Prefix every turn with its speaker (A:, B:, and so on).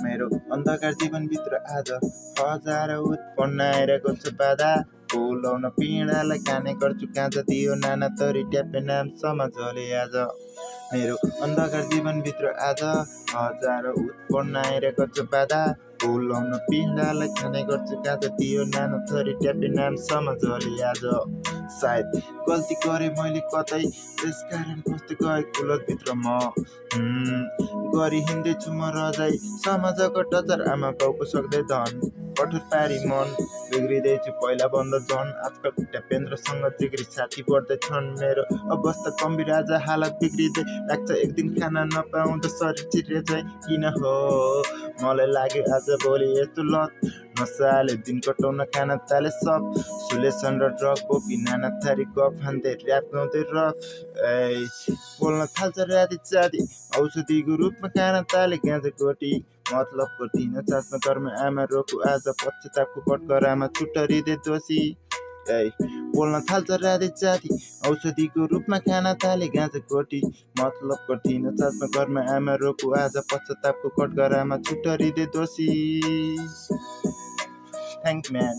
A: मेरो अन्धकार जीवनभित्र आज हजार उत्पन्न आइरहेको छ बाधा बोलाउन पीडालाई खाने गर्छु काँचा दियो नाना तरी ट्याप्पे नाम समाजले आज मेरो अन्धकार जीवनभित्र आज हजार उत्पन्न आइरहेको छ बाधा बोलाउन पीडालाई खाने गर्छु काँचा दियो नाना थरी ट्याप्पे नाम समाजले आज सायद गल्ती गरेँ मैले कतै त्यसकारण कस्तो गए कुलतभित्र म गरी हिँड्दैछु म रजाइ समाजको टचर आमा बाउको सक्दै धन कठोर पारी मन बिग्रिँदैछु पहिला भन्दा झन् आजकल ट्यापेन्द्रसँग जिग्री साथी बढ्दैछन् मेरो अवस्था गम्भीर आज हालत बिग्रिँदै लाग्छ एक दिन खाना नपाउँदा शरीर चिर्रे चाहिँ किन हो मलाई लाग्यो आज भोलि यस्तो लत नसाले दिन कटाउन खाना ताले सब सुलेसन र ड्रग बोकी नाना थरी गफ हान्दै ऱ्याप गाउँदै रफ बोल्न थाल्छ राति चाँदी औषधिको रूपमा खाना ताले गाँजा कोटी मतलब कोटिन चास्न कर्म आमा रोकु आज पश्चातापको कटकरामा छुट्टरिँदै दोषी बोल्न थाल्छ राति चाँदी औषधिको रूपमा खाना ताले गाँजा कोटी मतलब कठिन चास्न कर्म आमा रोकु आज पश्चातापको कटकरामा छुट्टरिँदै दोषी थ्याङ्क म्यान